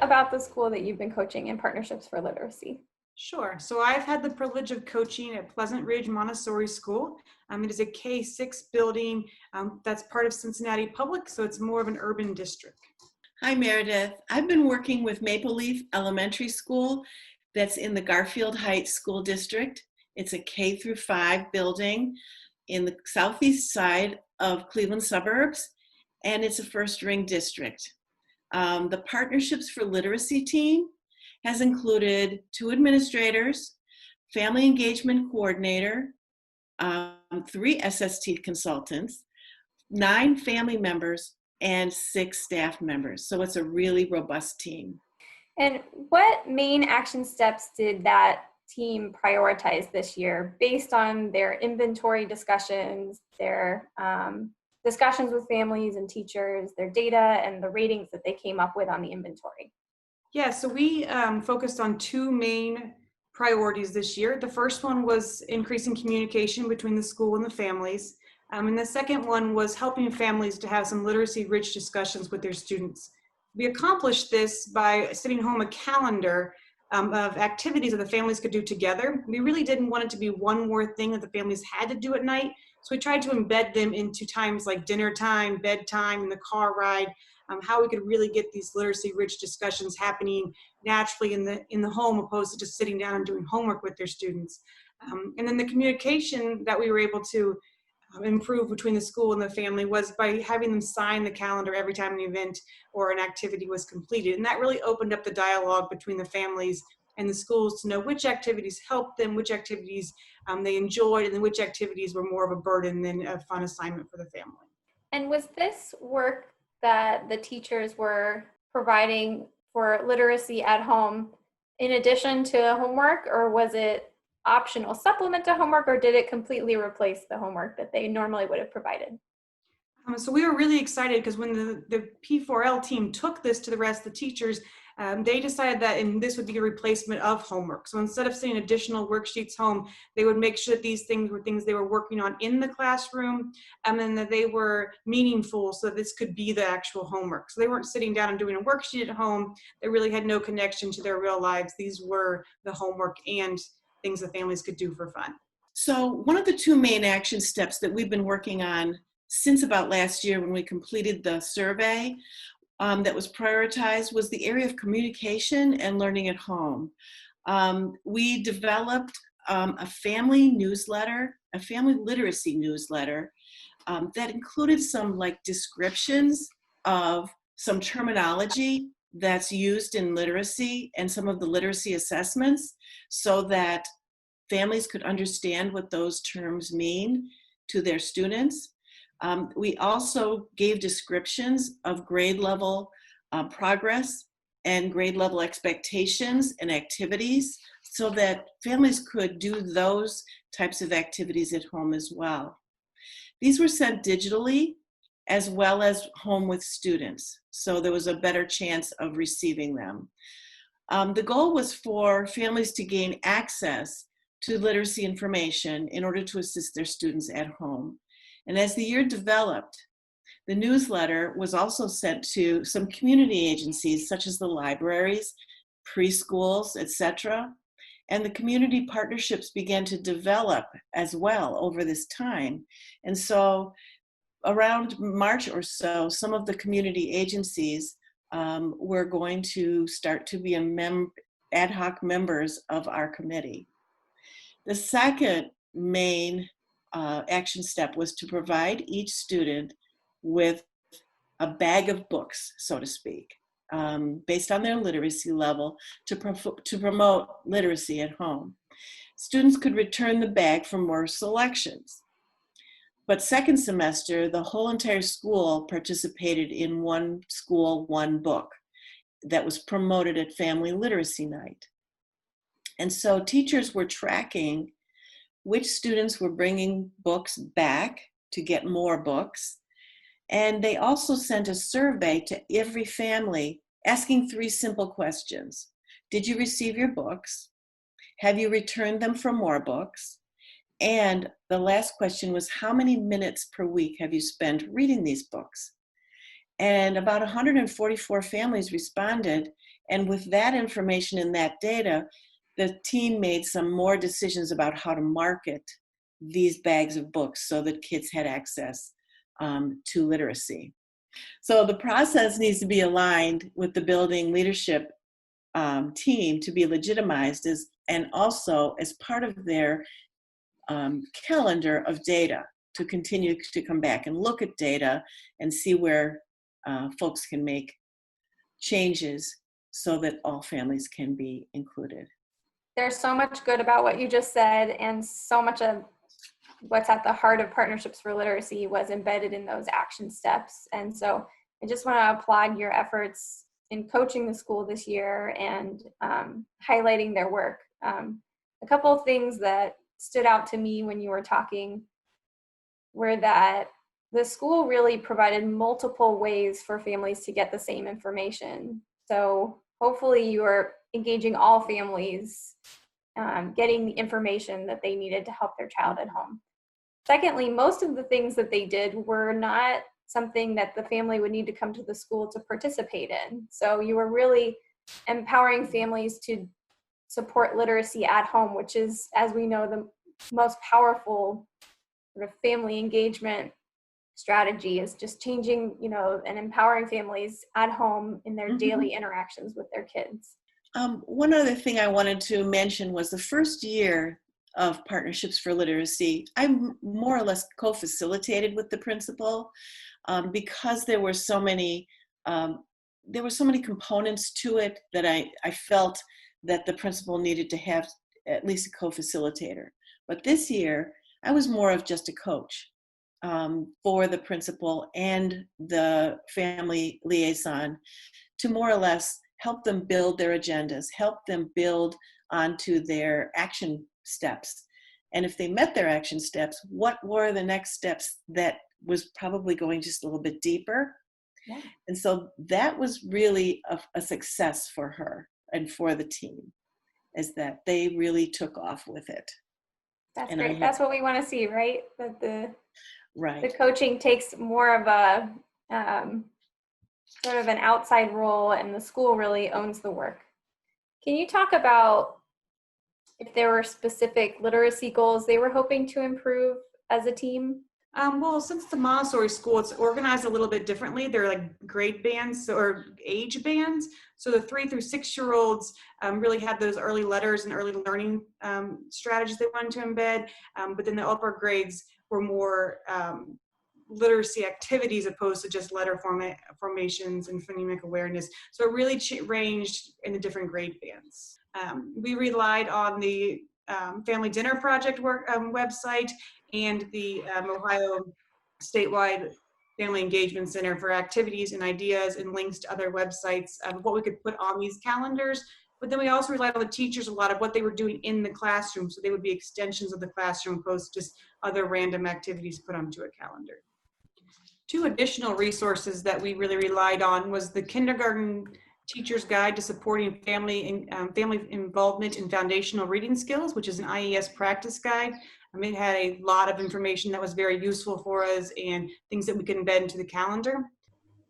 about the school that you've been coaching in Partnerships for Literacy? Sure. So I've had the privilege of coaching at Pleasant Ridge Montessori School. It is a K-6 building that's part of Cincinnati Public, so it's more of an urban district. Hi, Meredith. I've been working with Maple Leaf Elementary School that's in the Garfield Heights School District. It's a K through 5 building in the southeast side of Cleveland suburbs, and it's a first ring district. The Partnerships for Literacy team has included 2 administrators, family engagement coordinator, 3 SST consultants, 9 family members, and 6 staff members. So it's a really robust team. And what main action steps did that team prioritize this year based on their inventory discussions, their discussions with families and teachers, their data, and the ratings that they came up with on the inventory? Yeah, so we focused on 2 main priorities this year. The first one was increasing communication between the school and the families. And the second one was helping families to have some literacy-rich discussions with their students. We accomplished this by sending home a calendar of activities that the families could do together. We really didn't want it to be one more thing that the families had to do at night. So we tried to embed them into times like dinner time, bedtime, and the car ride, how we could really get these literacy-rich discussions happening naturally in the home, opposed to just sitting down and doing homework with their students. And then the communication that we were able to improve between the school and the family was by having them sign the calendar every time an event or an activity was completed. And that really opened up the dialogue between the families and the schools to know which activities helped them, which activities they enjoyed, and then which activities were more of a burden than a fun assignment for the family. And was this work that the teachers were providing for literacy at home in addition to homework, or was it optional supplement to homework, or did it completely replace the homework that they normally would have provided? So we were really excited because when the P4L team took this to the rest of the teachers, they decided that this would be a replacement of homework. So instead of sending additional worksheets home, they would make sure that these things were things they were working on in the classroom, and then that they were meaningful so that this could be the actual homework. So they weren't sitting down and doing a worksheet at home. They really had no connection to their real lives. These were the homework and things that families could do for fun. So one of the 2 main action steps that we've been working on since about last year when we completed the survey that was prioritized was the area of communication and learning at home. We developed a family newsletter, a family literacy newsletter that included some descriptions of some terminology that's used in literacy and some of the literacy assessments so that families could understand what those terms mean to their students. We also gave descriptions of grade level progress and grade level expectations and activities so that families could do those types of activities at home as well. These were sent digitally as well as home with students, so there was a better chance of receiving them. The goal was for families to gain access to literacy information in order to assist their students at home. And as the year developed, the newsletter was also sent to some community agencies such as the libraries, preschools, etc. And the community partnerships began to develop as well over this time. And so around March or so, some of the community agencies were going to start to be ad hoc members of our committee. The second main action step was to provide each student with a bag of books, so to speak, based on their literacy level to promote literacy at home. Students could return the bag for more selections. But second semester, the whole entire school participated in One School, One Book that was promoted at Family Literacy Night. And so teachers were tracking which students were bringing books back to get more books. And they also sent a survey to every family asking 3 simple questions. Did you receive your books? Have you returned them for more books? And the last question was, how many minutes per week have you spent reading these books? And about 144 families responded, And with that information and that data, the team made some more decisions about how to market these bags of books so that kids had access to literacy. So the process needs to be aligned with the building leadership team to be legitimized and also as part of their calendar of data to continue to come back and look at data and see where folks can make changes so that all families can be included. There's so much good about what you just said, and so much of what's at the heart of Partnerships for Literacy was embedded in those action steps. And so I just want to applaud your efforts in coaching the school this year and highlighting their work. A couple of things that stood out to me when you were talking were that the school really provided multiple ways for families to get the same information. So hopefully you are engaging all families, getting the information that they needed to help their child at home. Secondly, most of the things that they did were not something that the family would need to come to the school to participate in. So you were really empowering families to support literacy at home, which is, as we know, the most powerful sort of family engagement strategy, is just changing, and empowering families at home in their daily interactions with their kids. One other thing I wanted to mention was the first year of Partnerships for Literacy, I more or less co-facilitated with the principal because there were so many components to it that I felt that the principal needed to have at least a co-facilitator. But this year, I was more of just a coach for the principal and the family liaison to more or less help them build their agendas, help them build onto their action steps. And if they met their action steps, what were the next steps that was probably going just a little bit deeper? Yeah. And so that was really a success for her and for the team, is that they really took off with it. That's great. That's what we want to see, right? That the coaching takes more of a sort of an outside role, and the school really owns the work. Can you talk about if there were specific literacy goals they were hoping to improve as a team? Well, since the Montessori school, it's organized a little bit differently. They're like grade bands or age bands. So the 3 through 6-year-olds really had those early letters and early learning strategies they wanted to embed. But then the upper grades were more literacy activities opposed to just letter formations and phonemic awareness. So it really ranged in the different grade bands. We relied on the Family Dinner Project website and the Ohio statewide Family Engagement Center for activities and ideas and links to other websites of what we could put on these calendars. But then we also relied on the teachers a lot of what they were doing in the classroom. So they would be extensions of the classroom opposed to just other random activities put onto a calendar. 2 additional resources that we really relied on was the Kindergarten Teacher's Guide to Supporting Family Involvement in Foundational Reading Skills, which is an IES practice guide. It had a lot of information that was very useful for us and things that we could embed into the calendar.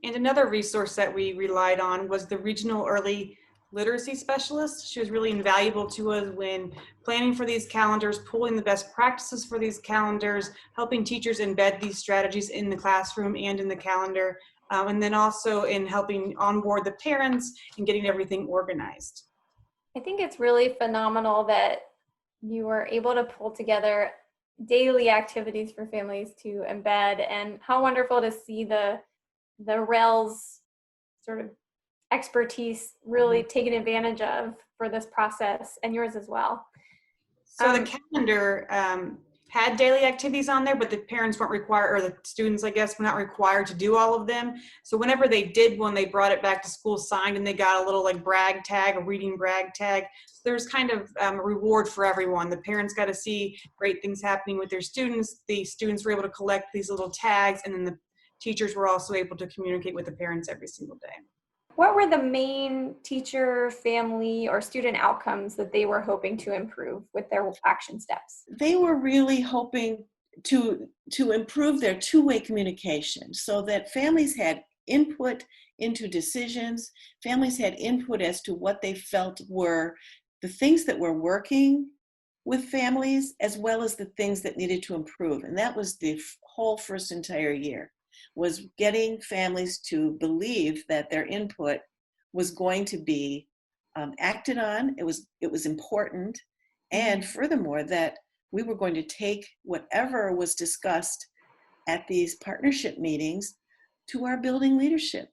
And another resource that we relied on was the Regional Early Literacy Specialist. She was really invaluable to us when planning for these calendars, pulling the best practices for these calendars, helping teachers embed these strategies in the classroom and in the calendar, and then also in helping onboard the parents and getting everything organized. I think it's really phenomenal that you were able to pull together daily activities for families to embed, and how wonderful to see the REL's sort of expertise really taken advantage of for this process, and yours as well. So the calendar had daily activities on there, but the parents weren't required, or the students, I guess, were not required to do all of them. So whenever they did one, they brought it back to school signed, and they got a little like brag tag, a reading brag tag. So there's kind of a reward for everyone. The parents got to see great things happening with their students. The students were able to collect these little tags, and then the teachers were also able to communicate with the parents every single day. What were the main teacher, family, or student outcomes that they were hoping to improve with their action steps? They were really hoping to improve their 2-way communication so that families had input into decisions. Families had input as to what they felt were the things that were working with families, as well as the things that needed to improve. And that was the whole first entire year, was getting families to believe that their input was going to be acted on. It was important. And furthermore, that we were going to take whatever was discussed at these partnership meetings to our building leadership.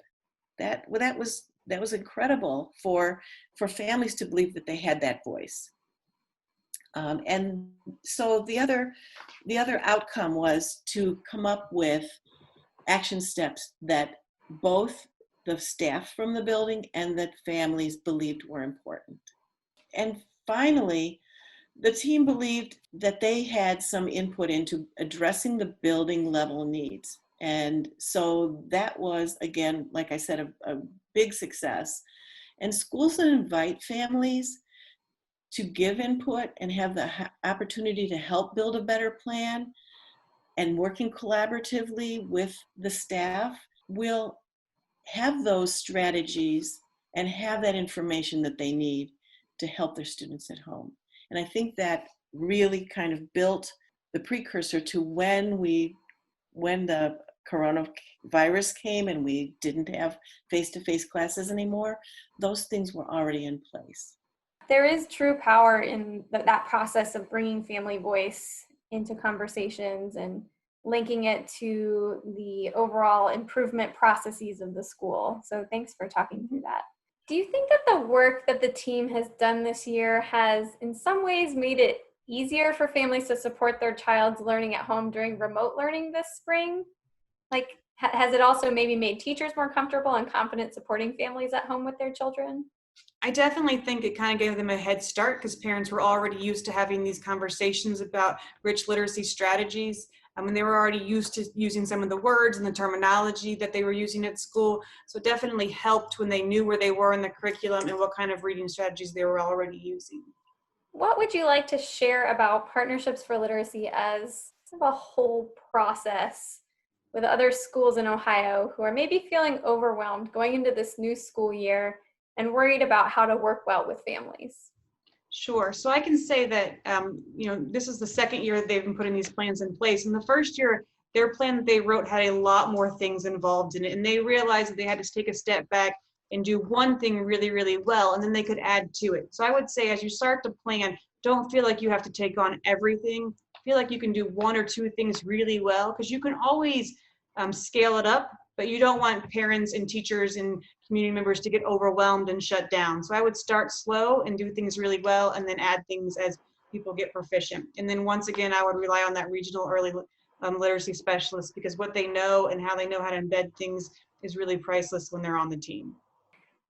That was incredible for families to believe that they had that voice. And so the other outcome was to come up with action steps that both the staff from the building and the families believed were important. And finally, the team believed that they had some input into addressing the building level needs. And so that was, again, like I said, a big success. And schools that invite families to give input and have the opportunity to help build a better plan and working collaboratively with the staff will have those strategies and have that information that they need to help their students at home. And I think that really kind of built the precursor to when the coronavirus came and we didn't have face-to-face classes anymore, those things were already in place. There is true power in that process of bringing family voice into conversations and linking it to the overall improvement processes of the school. So thanks for talking through that. Do you think that the work that the team has done this year has in some ways made it easier for families to support their child's learning at home during remote learning this spring? Like, has it also maybe made teachers more comfortable and confident supporting families at home with their children? I definitely think it kind of gave them a head start because parents were already used to having these conversations about rich literacy strategies. And they were already used to using some of the words and the terminology that they were using at school. So it definitely helped when they knew where they were in the curriculum and what kind of reading strategies they were already using. What would you like to share about Partnerships for Literacy as a whole process with other schools in Ohio who are maybe feeling overwhelmed going into this new school year and worried about how to work well with families? Sure. So I can say that, this is the second year that they've been putting these plans in place. And the first year, their plan that they wrote had a lot more things involved in it. And they realized that they had to take a step back and do one thing really, really well, and then they could add to it. So I would say as you start to plan, don't feel like you have to take on everything. Feel like you can do one or two things really well, because you can always scale it up, but you don't want parents and teachers and community members to get overwhelmed and shut down. So I would start slow and do things really well, and then add things as people get proficient. And then once again, I would rely on that regional early literacy specialist, because what they know and how they know how to embed things is really priceless when they're on the team.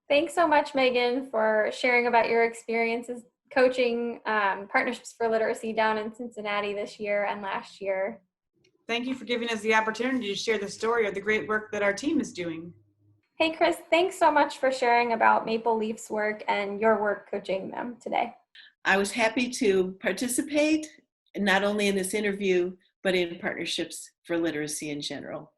Thanks so much, Megan, for sharing about your experiences coaching Partnerships for Literacy down in Cincinnati this year and last year. Thank you for giving us the opportunity to share the story of the great work that our team is doing. Hey, Kris, thanks so much for sharing about Maple Leaf's work and your work coaching them today. I was happy to participate, not only in this interview, but in Partnerships for Literacy in general.